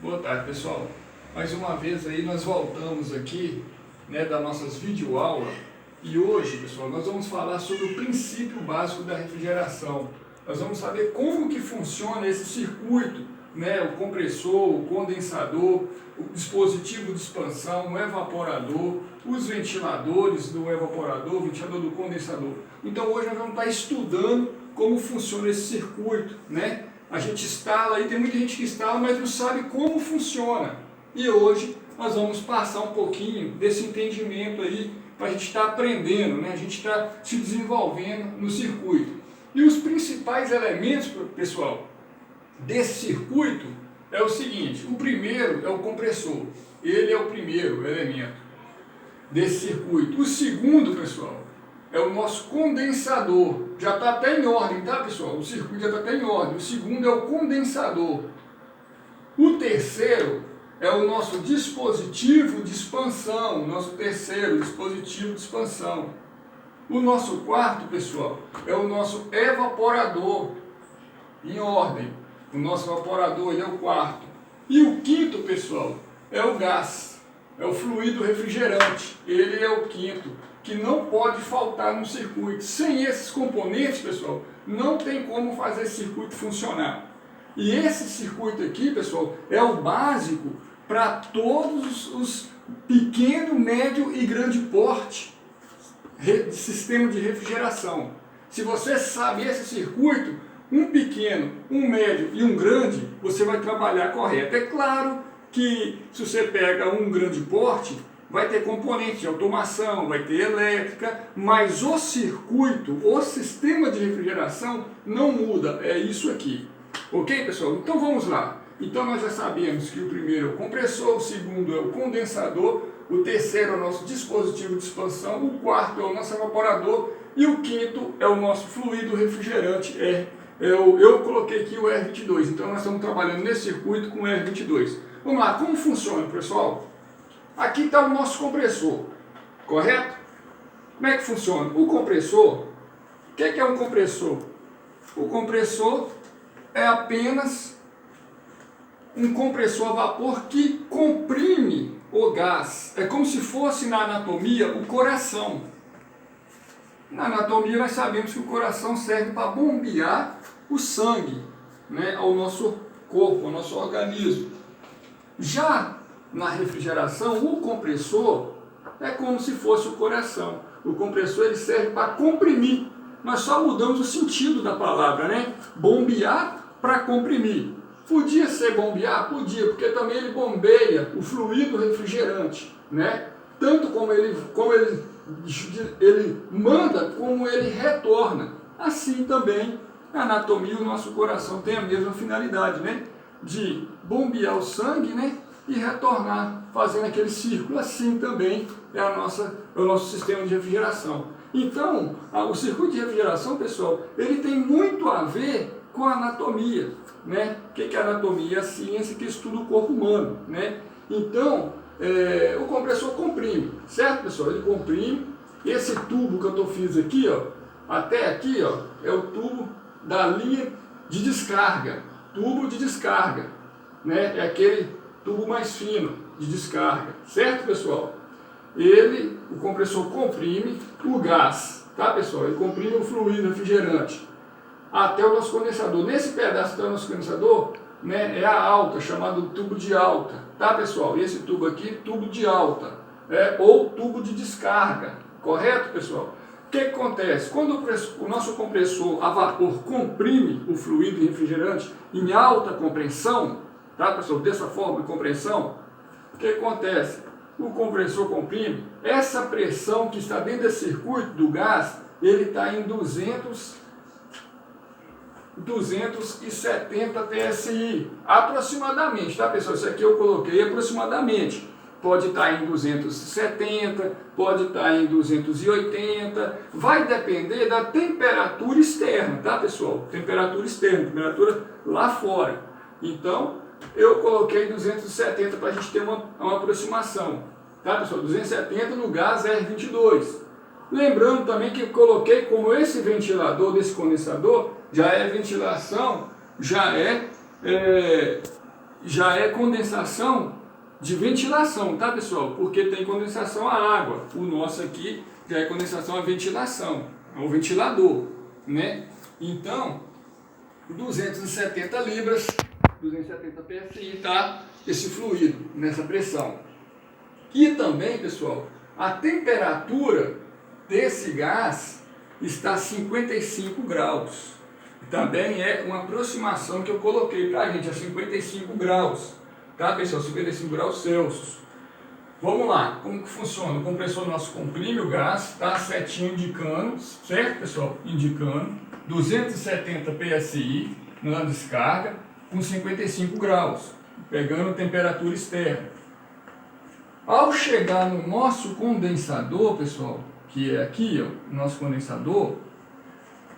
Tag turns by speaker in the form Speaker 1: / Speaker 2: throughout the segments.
Speaker 1: Boa tarde, pessoal. Mais uma vez aí nós voltamos aqui, né, das nossas videoaulas, e hoje, pessoal, nós vamos falar sobre o princípio básico da refrigeração. Nós vamos saber como que funciona esse circuito, né, o compressor, o condensador, o dispositivo de expansão, o evaporador, os ventiladores do evaporador, o ventilador do condensador. Então hoje nós vamos estar estudando como funciona esse circuito, né? A gente instala aí, tem muita gente que instala, mas não sabe como funciona. E hoje nós vamos passar um pouquinho desse entendimento aí para a gente estar aprendendo, né? A gente está se desenvolvendo no circuito. E os principais elementos, pessoal, desse circuito é o seguinte: o primeiro é o compressor. Ele é o primeiro elemento desse circuito. O segundo, pessoal, é o nosso condensador. Já está até em ordem, tá, pessoal? O circuito já está até em ordem. O segundo é o condensador. O terceiro é o nosso dispositivo de expansão. Nosso terceiro dispositivo de expansão. O nosso quarto, pessoal, é o nosso evaporador. Em ordem. O nosso evaporador, ele é o quarto. E o quinto, pessoal, é o gás. É o fluido refrigerante. Ele é o quinto, que não pode faltar no circuito. Sem esses componentes, pessoal, não tem como fazer esse circuito funcionar. E esse circuito aqui, pessoal, é o básico para todos os pequeno, médio e grande porte sistema de refrigeração. Se você sabe esse circuito, um pequeno, um médio e um grande, você vai trabalhar correto. É claro que se você pega um grande porte, vai ter componente de automação, vai ter elétrica, mas o circuito, o sistema de refrigeração não muda, é isso aqui. Ok, pessoal? Então vamos lá. Então nós já sabemos que o primeiro é o compressor, o segundo é o condensador, o terceiro é o nosso dispositivo de expansão, o quarto é o nosso evaporador e o quinto é o nosso fluido refrigerante. Eu coloquei aqui o R22, então nós estamos trabalhando nesse circuito com o R22. Vamos lá, como funciona, pessoal? Aqui está o nosso compressor, correto? Como é que funciona? O compressor, o que é um compressor? O compressor é apenas um compressor a vapor que comprime o gás. É como se fosse na anatomia o coração. Na anatomia nós sabemos que o coração serve para bombear o sangue, né, ao nosso corpo, ao nosso organismo. Já na refrigeração, o compressor é como se fosse o coração. O compressor ele serve para comprimir. Nós só mudamos o sentido da palavra, né? Bombear para comprimir. Podia ser bombear? Podia, porque também ele bombeia o fluido refrigerante, né? Tanto como ele manda, como ele retorna. Assim também, na anatomia, o nosso coração tem a mesma finalidade, né? De bombear o sangue, né? E retornar, fazendo aquele círculo. Assim também é o nosso sistema de refrigeração. Então, o circuito de refrigeração, pessoal, ele tem muito a ver com a anatomia, né? O que é anatomia? A ciência que estuda o corpo humano, né? Então, o compressor comprime, certo, pessoal? Ele comprime. Esse tubo que eu fiz aqui, ó, até aqui, ó, é o tubo da linha de descarga. Tubo de descarga, né? É aquele tubo mais fino de descarga, certo, pessoal? O compressor comprime o gás, tá, pessoal? Ele comprime o fluido refrigerante até o nosso condensador. Nesse pedaço do nosso condensador, né, é a alta, chamado tubo de alta, tá, pessoal? Esse tubo aqui, tubo de alta, ou tubo de descarga, correto, pessoal? O que acontece? Quando o nosso compressor a vapor comprime o fluido refrigerante em alta compressão, tá, pessoal? Dessa forma de compressão, o que acontece? O compressor comprime, essa pressão que está dentro desse circuito do gás, ele está em 270 PSI, aproximadamente, tá, pessoal? Isso aqui eu coloquei aproximadamente. Pode estar em 270, pode estar em 280, vai depender da temperatura externa, tá, pessoal? Temperatura externa, temperatura lá fora. Então, eu coloquei 270 para a gente ter uma aproximação, tá, pessoal? 270 no gás R22. Lembrando também que eu coloquei como esse ventilador desse condensador já é ventilação, já é já é condensação de ventilação, tá pessoal? Porque tem condensação a água. O nosso aqui já é condensação a ventilação, é um ventilador, né? Então, 270 libras, 270 psi, tá? Esse fluido nessa pressão. E também, pessoal, a temperatura desse gás está a 55 graus. Também é uma aproximação que eu coloquei para a gente, a 55 graus. Tá, pessoal? 55 graus Celsius. Vamos lá, como que funciona? O compressor nosso comprime o gás, tá? Setinha indicando, certo, pessoal? Indicando 270 psi na descarga com 55 graus, pegando temperatura externa. Ao chegar no nosso condensador, pessoal, que é aqui, ó, nosso condensador,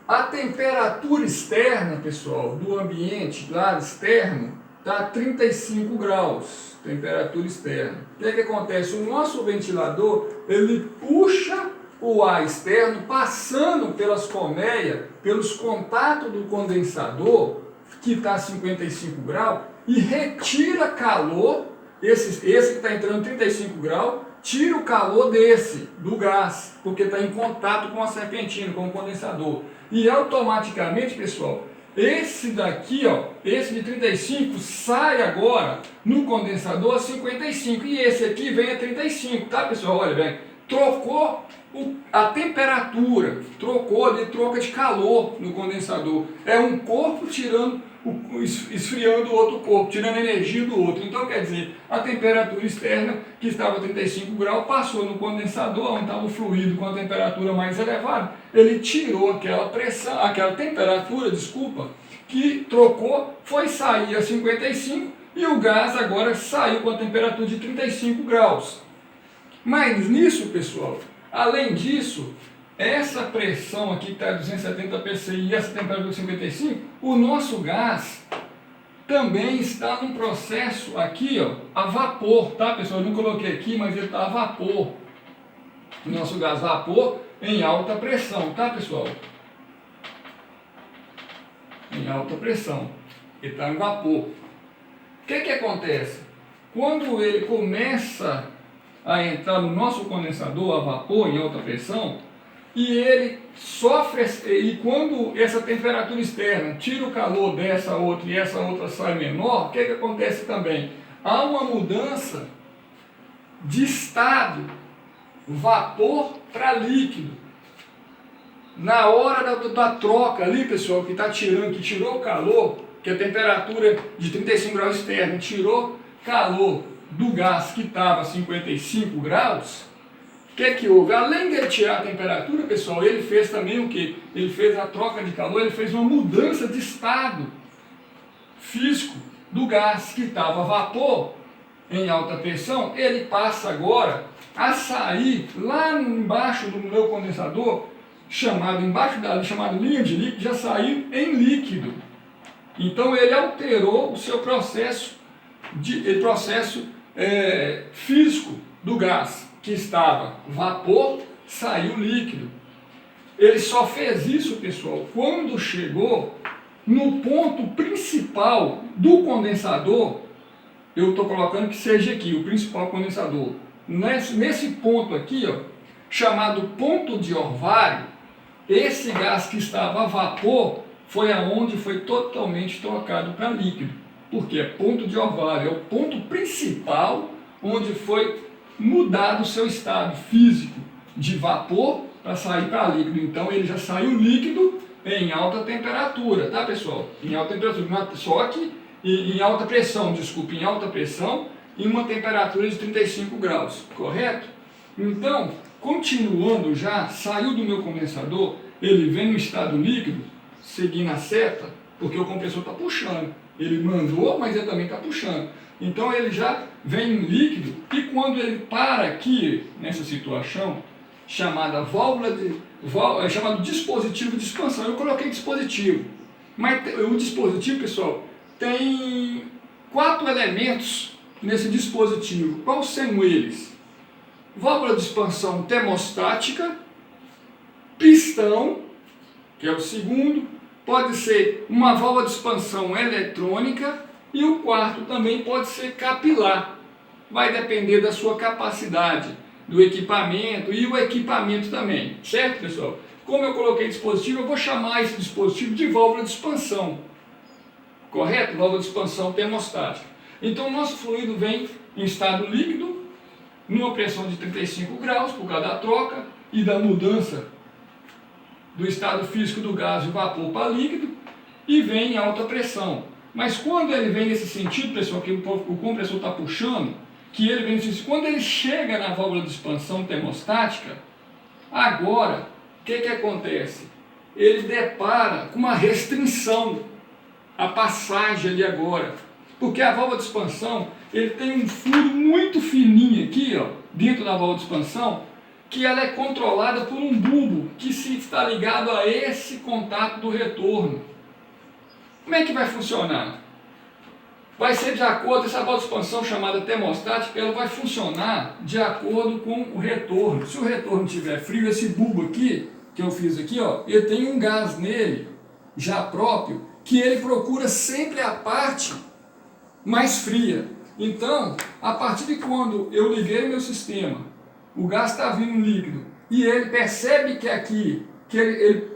Speaker 1: a temperatura externa, pessoal, do ambiente lá externo, está a 35 graus, temperatura externa. O que acontece? O nosso ventilador, ele puxa o ar externo, passando pelas colmeias, pelos contatos do condensador, que está a 55 graus, e retira calor, esse que está entrando 35 graus, tira o calor do gás, porque está em contato com a serpentina, com o condensador. E automaticamente, pessoal, esse daqui, ó, esse de 35 sai agora no condensador a 55 e esse aqui vem a 35, tá, pessoal? Olha bem, trocou a temperatura, trocou ali, troca de calor no condensador. É um corpo tirando, esfriando o outro corpo, tirando a energia do outro. Então, quer dizer, a temperatura externa, que estava a 35 graus, passou no condensador, onde estava o fluido com a temperatura mais elevada. Ele tirou aquela pressão, aquela temperatura, desculpa, que trocou, foi sair a 55 e o gás agora saiu com a temperatura de 35 graus. Mas nisso, pessoal, além disso, essa pressão aqui que está a 270 psi e essa temperatura de 55, o nosso gás também está num processo aqui, ó, a vapor, tá, pessoal? Eu não coloquei aqui, mas ele está a vapor. O nosso gás vapor em alta pressão, tá, pessoal? Em alta pressão. Ele está em vapor. O que acontece? Quando ele começa a entrar no nosso condensador a vapor em alta pressão, e ele sofre, e quando essa temperatura externa tira o calor dessa outra e essa outra sai menor, o que acontece também? Há uma mudança de estado, vapor para líquido. Na hora da troca ali, pessoal, que está tirando, que tirou o calor, que a temperatura de 35 graus externa tirou calor do gás que estava a 55 graus, o que houve? Além de tirar a temperatura, pessoal, ele fez também o que? Ele fez a troca de calor, ele fez uma mudança de estado físico do gás que estava a vapor em alta pressão, ele passa agora a sair lá embaixo do meu condensador, chamado linha de líquido, já saiu em líquido. Então ele alterou o seu processo físico do gás, que estava vapor, saiu líquido. Ele só fez isso, pessoal, quando chegou no ponto principal do condensador. Eu estou colocando que seja aqui, o principal condensador. Nesse ponto aqui, ó, chamado ponto de orvalho, esse gás que estava a vapor foi aonde foi totalmente trocado para líquido. Porque é ponto de orvalho, é o ponto principal onde foi mudado o seu estado físico de vapor para sair para líquido. Então ele já saiu líquido em alta temperatura, tá, pessoal? Em alta temperatura, só que em alta pressão, desculpe, em alta pressão e uma temperatura de 35 graus, correto? Então, continuando já, saiu do meu condensador, ele vem no estado líquido, seguindo a seta, porque o compressor está puxando. Ele mandou, mas ele também está puxando. Então ele já vem em líquido, e quando ele para aqui, nessa situação, chamada chamado dispositivo de expansão, eu coloquei dispositivo. Mas o dispositivo, pessoal, tem 4 elementos nesse dispositivo. Quais são eles? Válvula de expansão termostática, pistão, que é o segundo, pode ser uma válvula de expansão eletrônica E o quarto também pode ser capilar. Vai depender da sua capacidade, do equipamento e o equipamento também. Certo, pessoal? Como eu coloquei dispositivo, eu vou chamar esse dispositivo de válvula de expansão. Correto? Válvula de expansão termostática. Então, o nosso fluido vem em estado líquido, numa pressão de 35 graus, por causa da troca e da mudança do estado físico do gás de vapor para líquido, e vem em alta pressão. Mas quando ele vem nesse sentido, pessoal, que o compressor está puxando, que ele vem nesse sentido, quando ele chega na válvula de expansão termostática, agora, o que acontece? Ele depara com uma restrição, a passagem ali agora. Porque a válvula de expansão, ele tem um furo muito fininho aqui, ó, dentro da válvula de expansão, que ela é controlada por um bulbo que está ligado a esse contato do retorno. Como é que vai funcionar? Vai ser de acordo, essa válvula de expansão chamada termostática, ela vai funcionar de acordo com o retorno. Se o retorno estiver frio, esse bulbo aqui, que eu fiz aqui, ó, ele tem um gás nele, já próprio, que ele procura sempre a parte mais fria. Então, a partir de quando eu liguei meu sistema, o gás está vindo líquido, e ele percebe que aqui,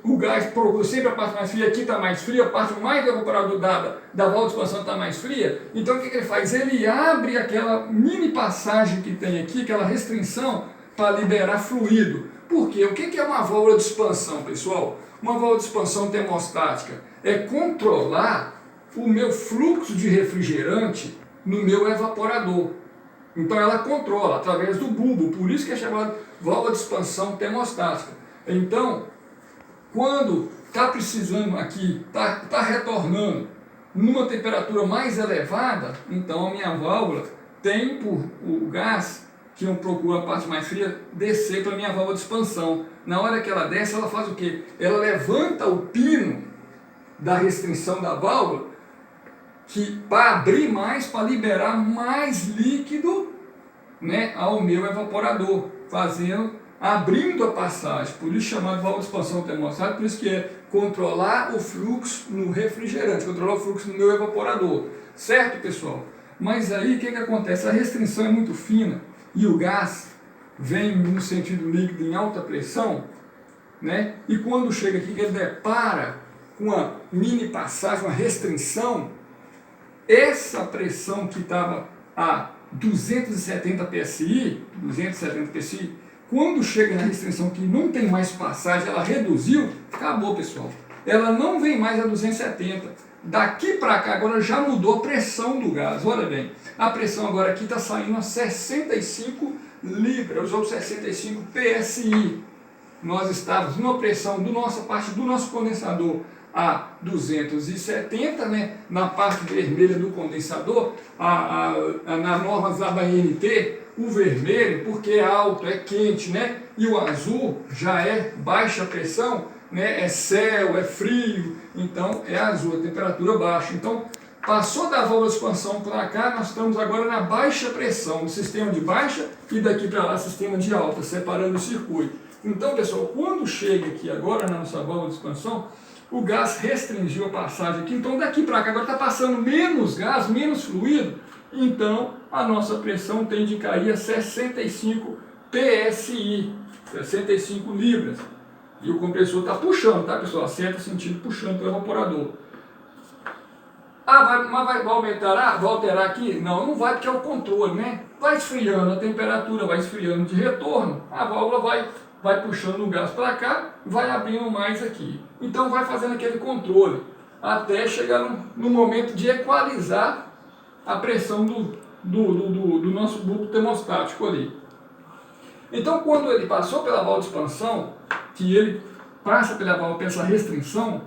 Speaker 1: o gás procura sempre a parte mais fria, aqui está mais fria, a parte mais evaporador da válvula de expansão está mais fria, então o que ele faz? Ele abre aquela mini passagem que tem aqui, aquela restrição, para liberar fluido. Por quê? O que é uma válvula de expansão, pessoal? Uma válvula de expansão termostática é controlar o meu fluxo de refrigerante no meu evaporador. Então ela controla através do bulbo, por isso que é chamada válvula de expansão termostática. Então, quando está precisando aqui, está retornando numa temperatura mais elevada, então a minha válvula tem por o gás, que eu procuro a parte mais fria, descer para a minha válvula de expansão. Na hora que ela desce, ela faz o quê? Ela levanta o pino da restrição da válvula, para abrir mais, para liberar mais líquido, né, ao meu evaporador, abrindo a passagem, por isso chamado válvula de expansão termostática, por isso que é controlar o fluxo no refrigerante, controlar o fluxo no meu evaporador, certo, pessoal? Mas aí o que acontece? A restrição é muito fina e o gás vem no sentido líquido em alta pressão, né? E quando chega aqui, ele depara com uma mini passagem, uma restrição, essa pressão que estava a 270 psi, quando chega na restrição que não tem mais passagem, ela reduziu, acabou, pessoal. Ela não vem mais a 270. Daqui para cá agora já mudou a pressão do gás. Olha bem, a pressão agora aqui está saindo a 65 libras, ou 65 psi. Nós estávamos numa pressão nossa parte do nosso condensador a 270, né? Na parte vermelha do condensador, na norma da ANT, o vermelho, porque é alto, é quente, né? E o azul já é baixa pressão, né? É céu, é frio, então é azul, a temperatura baixa. Então, passou da válvula de expansão para cá, nós estamos agora na baixa pressão, no sistema de baixa, e daqui para lá, sistema de alta, separando o circuito. Então, pessoal, quando chega aqui agora na nossa válvula de expansão, o gás restringiu a passagem aqui, então daqui para cá agora está passando menos gás, menos fluido, então a nossa pressão tende a cair a 65 psi, 65 libras. E o compressor está puxando, tá, pessoal? Acerta sentido puxando pelo evaporador. Mas vai aumentar? Vai alterar aqui? Não, não vai, porque é o controle, né? Vai esfriando a temperatura, vai esfriando de retorno, a válvula vai puxando o gás para cá, vai abrindo mais aqui. Então vai fazendo aquele controle, até chegar no momento de equalizar a pressão do nosso bulbo termostático ali. Então quando ele passou pela válvula de expansão, que ele passa pela válvula, pela essa restrição,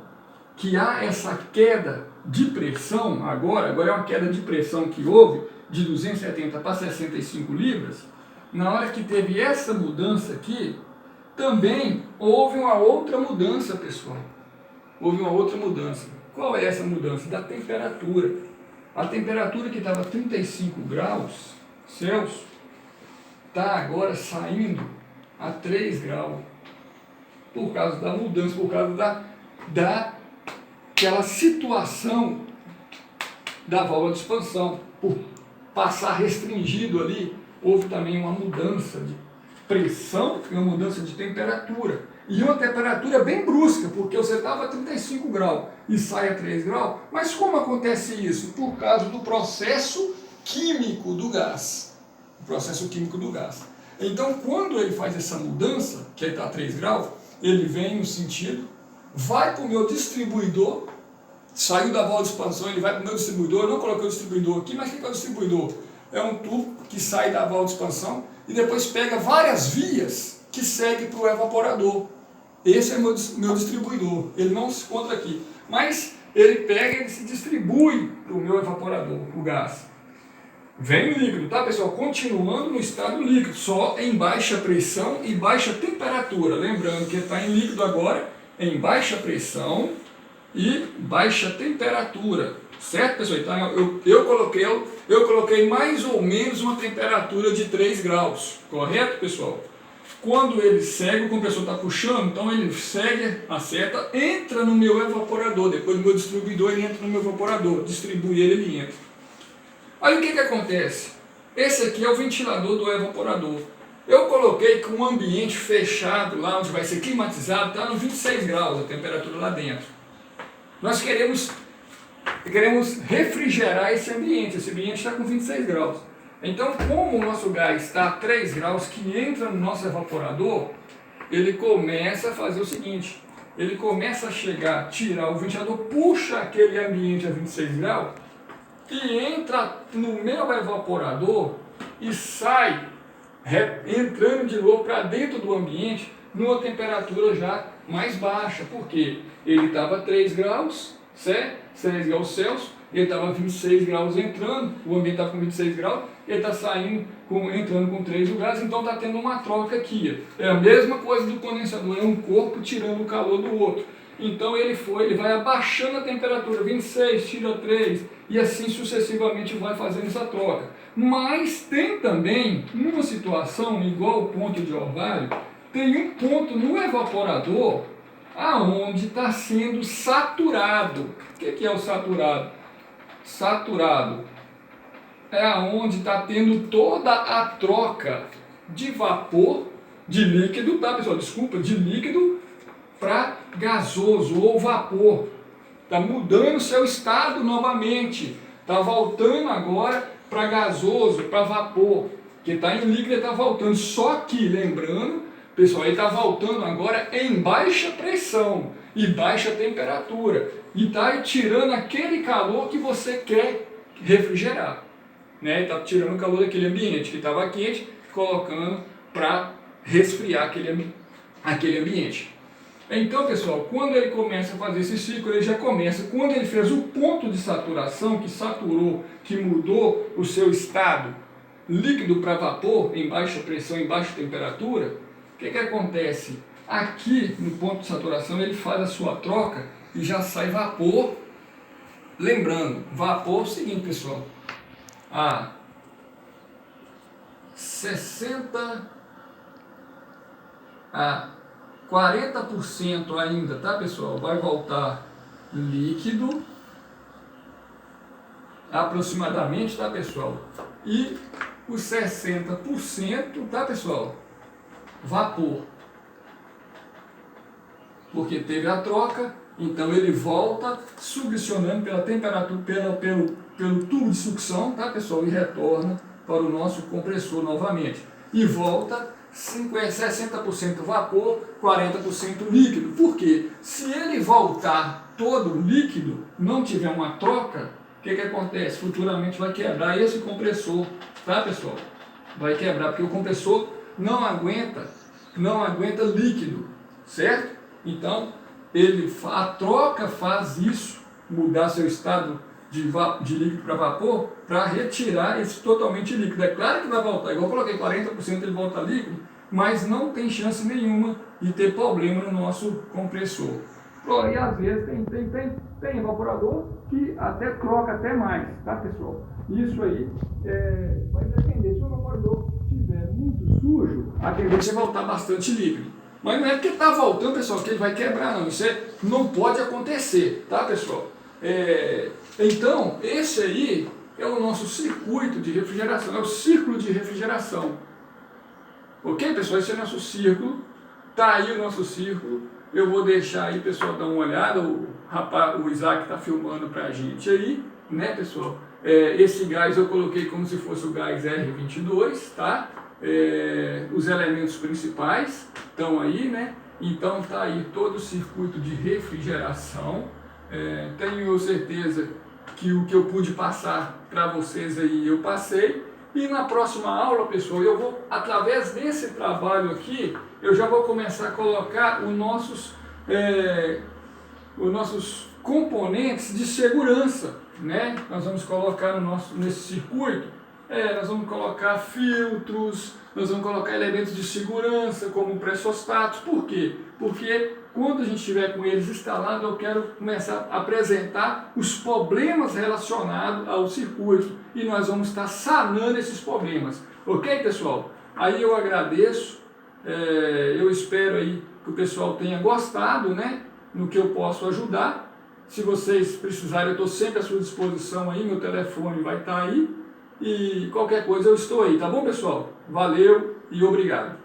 Speaker 1: que há essa queda de pressão, agora é uma queda de pressão que houve, de 270 para 65 libras, na hora que teve essa mudança aqui, também houve uma outra mudança, pessoal. Houve uma outra mudança. Qual é essa mudança? Da temperatura. A temperatura que estava 35 graus Celsius está agora saindo a 3 graus. Por causa da mudança, por causa daquela situação da válvula de expansão. Por passar restringido ali, houve também uma mudança de pressão e uma mudança de temperatura. E uma temperatura bem brusca, porque você estava a 35 graus e sai a 3 graus. Mas como acontece isso? Por causa do processo químico do gás. O processo químico do gás. Então, quando ele faz essa mudança, que ele está a 3 graus, ele vem no sentido, vai para o meu distribuidor, saiu da válvula de expansão, ele vai para o meu distribuidor. Eu não coloquei o distribuidor aqui, mas o que é o distribuidor? É um tubo que sai da válvula de expansão e depois pega várias vias que seguem para o evaporador. Esse é meu distribuidor, ele não se encontra aqui, mas ele pega e ele se distribui para o meu evaporador, o gás. Vem o líquido, tá pessoal? Continuando no estado líquido, só em baixa pressão e baixa temperatura. Lembrando que ele está em líquido agora, em baixa pressão e baixa temperatura. Certo, pessoal? Então eu coloquei mais ou menos uma temperatura de 3 graus. Correto, pessoal? Quando ele segue, o compressor está puxando, então ele segue, acerta, entra no meu evaporador. Depois do meu distribuidor, ele entra no meu evaporador. Distribui ele entra. Aí o que acontece? Esse aqui é o ventilador do evaporador. Eu coloquei com um ambiente fechado, lá onde vai ser climatizado, está no 26 graus a temperatura lá dentro. Nós queremos refrigerar esse ambiente está com 26 graus. Então, como o nosso gás está a 3 graus que entra no nosso evaporador, ele começa a fazer o seguinte, ele começa a chegar, tirar o ventilador, puxa aquele ambiente a 26 graus e entra no meu evaporador e sai entrando de novo para dentro do ambiente numa temperatura já mais baixa, porque ele estava a 3 graus, certo? 6 graus Celsius, ele estava a 26 graus entrando, o ambiente estava com 26 graus, ele está saindo, entrando com 3 o gás, então está tendo uma troca aqui. É a mesma coisa do condensador, é um corpo tirando o calor do outro. Então ele vai abaixando a temperatura, 26, tira 3, e assim sucessivamente vai fazendo essa troca. Mas tem também uma situação, igual o ponto de orvalho, tem um ponto no evaporador aonde está sendo saturado. O que é o saturado? Saturado é aonde está tendo toda a troca de vapor, de líquido, tá pessoal? Desculpa, de líquido para gasoso ou vapor. Está mudando seu estado novamente. Está voltando agora para gasoso, para vapor. Que está em líquido e está voltando. Só que, lembrando, pessoal, ele está voltando agora em baixa pressão e baixa temperatura. E está tirando aquele calor que você quer refrigerar. Né? Está tirando o calor daquele ambiente que estava quente, colocando para resfriar aquele ambiente. Então, pessoal, quando ele começa a fazer esse ciclo, ele já começa, quando ele fez o ponto de saturação, que saturou, que mudou o seu estado líquido para vapor, em baixa pressão, em baixa temperatura, o que acontece? Aqui, no ponto de saturação, ele faz a sua troca e já sai vapor. Lembrando, vapor é o seguinte, pessoal, a 40% ainda, tá pessoal? Vai voltar líquido, aproximadamente, tá pessoal? E os 60%, tá pessoal? Vapor. Porque teve a troca, então ele volta succionando pela temperatura, pelo tubo de sucção, tá pessoal? E retorna para o nosso compressor novamente. E volta 60% vapor, 40% líquido. Por quê? Se ele voltar todo líquido, não tiver uma troca, o que acontece? Futuramente vai quebrar esse compressor, tá pessoal? Vai quebrar, porque o compressor não aguenta líquido, certo? Então, a troca faz isso, mudar seu estado de líquido para vapor, para retirar esse totalmente líquido. É claro que vai voltar, igual eu coloquei 40% ele volta líquido, mas não tem chance nenhuma de ter problema no nosso compressor. E às vezes tem evaporador que até troca até mais, tá pessoal? Isso aí vai depender. Se o evaporador estiver muito sujo, a tendência é voltar bastante líquido. Mas não é porque está voltando, pessoal, que ele vai quebrar, não. Isso não pode acontecer, tá pessoal? Então, esse aí é o nosso circuito de refrigeração, é o círculo de refrigeração. Ok, pessoal? Esse é o nosso círculo. Tá aí o nosso círculo. Eu vou deixar aí, pessoal, dar uma olhada. O Isaac está filmando para a gente aí, né, pessoal? Esse gás eu coloquei como se fosse o gás R22, tá? Os elementos principais estão aí, né? Então tá aí todo o circuito de refrigeração. Tenho certeza que o que eu pude passar para vocês aí eu passei. E na próxima aula, pessoal, eu vou, através desse trabalho aqui, eu já vou começar a colocar os nossos componentes de segurança, né? Nós vamos colocar nesse circuito, nós vamos colocar filtros, nós vamos colocar elementos de segurança, como pressostatos. Por quê? Porque quando a gente estiver com eles instalados, eu quero começar a apresentar os problemas relacionados ao circuito e nós vamos estar sanando esses problemas. Ok, pessoal? Aí eu agradeço, eu espero aí que o pessoal tenha gostado, né, no que eu posso ajudar. Se vocês precisarem, eu estou sempre à sua disposição aí, meu telefone vai estar aí e qualquer coisa eu estou aí, tá bom, pessoal? Valeu e obrigado!